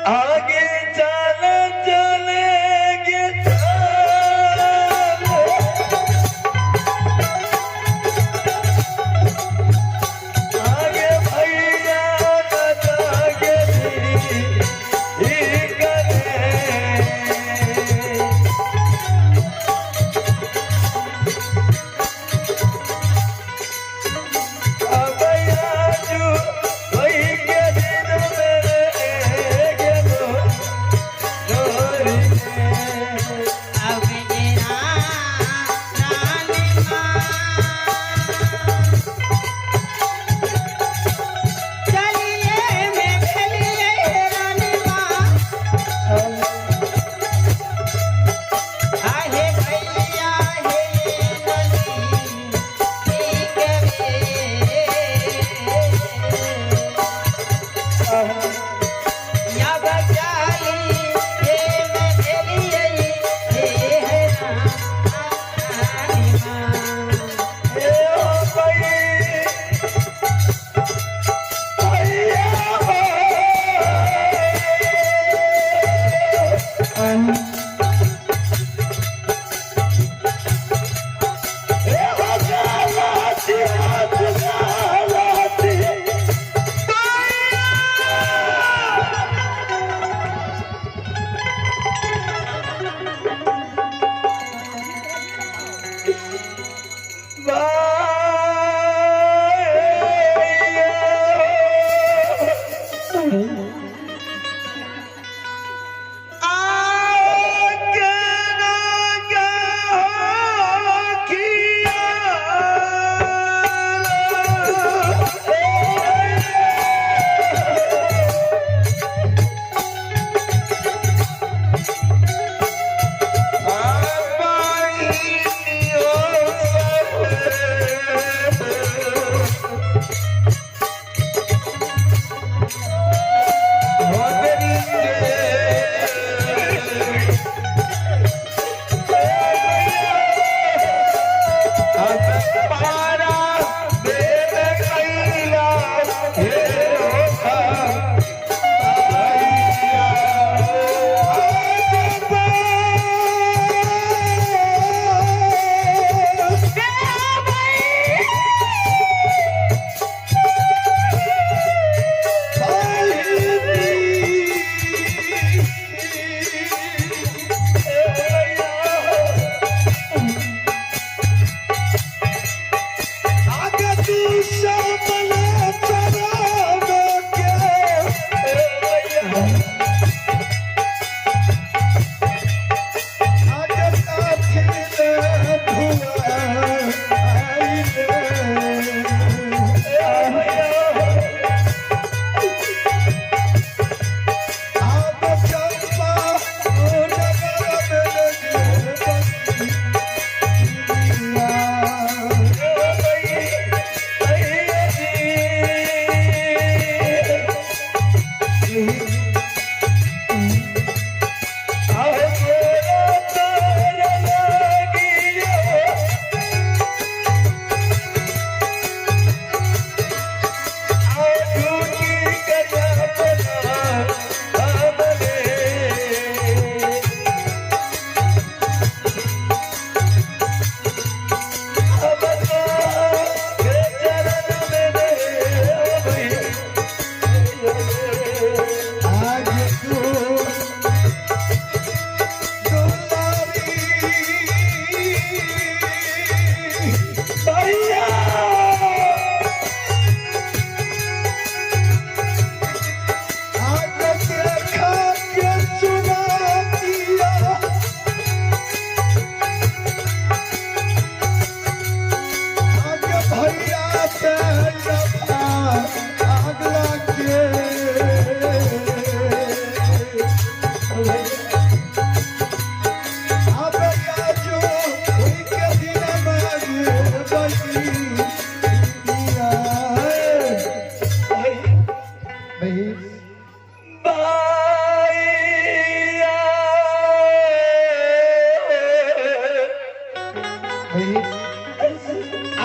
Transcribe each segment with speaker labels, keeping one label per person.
Speaker 1: आगे चले चलेंगे आगे भैया न जागे ही करे अब आजू वही के दिन मेरे गेलो डोरी
Speaker 2: अब गिरा रानी माँ चलिए मैं खेलिए रानी माँ आहे भैया हे नदी ठीक रे या बचाई हे मैं खेलिए हे है रानी माँ
Speaker 1: ए ओ भई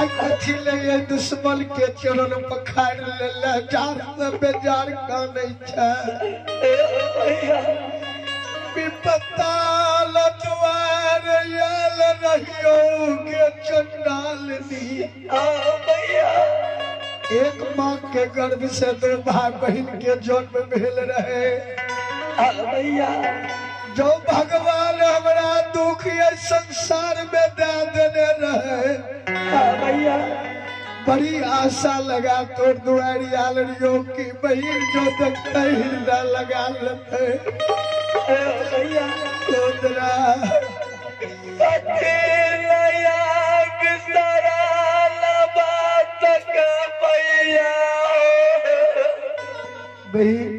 Speaker 3: आय कथी ले ये दुश्मन के चरण पखाड़ ले जार से बेजार कानै छै
Speaker 1: भैया
Speaker 3: विपत्ता लतवार याल रहियो के चंडालनी
Speaker 1: भैया
Speaker 3: एक माँ के गर्भ से दो भाई बहन के जन्म भेल रहे
Speaker 1: भैया
Speaker 3: जो भगवान हमरा दुख ये संसार में दे देने रहे
Speaker 1: भैया
Speaker 3: बड़ी आशा लगा तोर दुआरी आल रहियो की बहन जो देखते हृदय लगा लेते
Speaker 1: भैया
Speaker 3: तोरा
Speaker 1: अकेला बिसरा बात का भैया
Speaker 3: बहन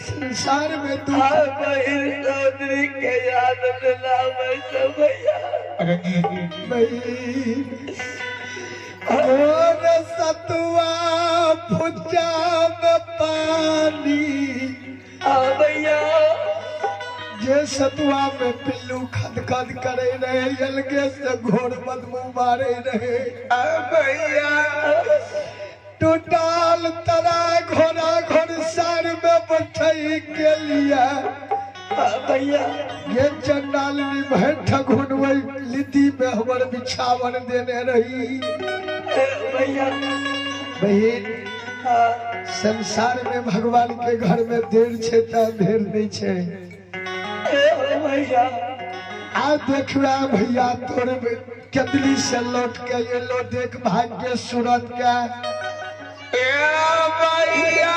Speaker 3: संसार में तू
Speaker 1: बहन चौधरी के याद दिला भैया
Speaker 3: बहन और सतुआ भुजा में पानी
Speaker 1: भैया
Speaker 3: जे सतुआ में पिल्लू खद खद करे रहे अलगे से घोर बदबू मारे रहे
Speaker 1: भैया
Speaker 3: टोटाल तरा घोड़ा घोड़सार में बैठे के लिया
Speaker 1: भैया
Speaker 3: ये चंडालनी बैठ घुनवई लिद्दी में हमर बिछावन देने रही
Speaker 1: भैया
Speaker 3: बहन संसार में भगवान के घर में देर छे त अंधेर नहीं छे
Speaker 1: भैया
Speaker 3: आज देखबा भैया तोर केतली से लौट के ये लो देख भाग्य सूरत के
Speaker 1: भैया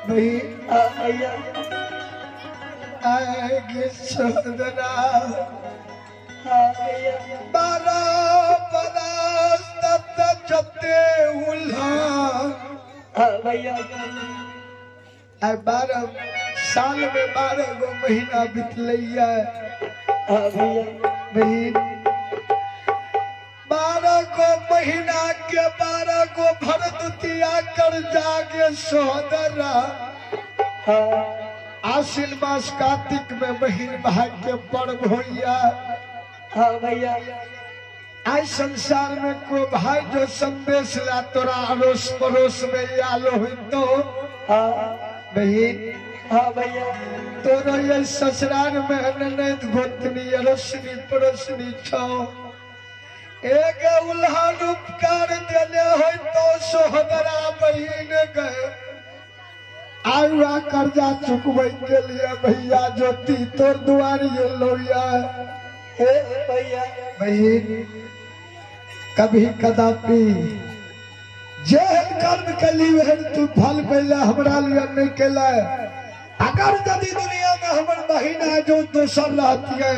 Speaker 3: बहन आएगी सदरा बारा बरस तक जते उल्हा
Speaker 1: भैया
Speaker 3: 12 साल में 12 गो महीना बितलैया
Speaker 1: भैया
Speaker 3: बहन 12 गो महीना के 12 गो भरदुतिया कर जागे सोहदरा।
Speaker 1: हाँ
Speaker 3: आश्विन मास कार्तिक में बहिन भाई के पर्व होइया।
Speaker 1: हाँ भैया
Speaker 3: आज संसार में को भाई जो संदेश ला तोरा अड़ोस पड़ोस में आलो हुई तो
Speaker 1: हाँ
Speaker 3: बहिन
Speaker 1: हाँ भैया
Speaker 3: तोरो ये ससुराल में ननद गोतनी अड़ोसनी पड़ोसनी छो एक उल्हान उपकार देने हो तो सोहदरा बहिन गए आयुआ कर्जा चुकवे के लिए भैया ज्योति तोर दुआरी लोया।
Speaker 1: हे भैया
Speaker 3: बहिन कभी कदापि जेहन कर्म कली वहन तू फल पहले हमरा लिए नहीं केला। अगर यदि दुनिया में हमर बहिन है जो दोसर रहती है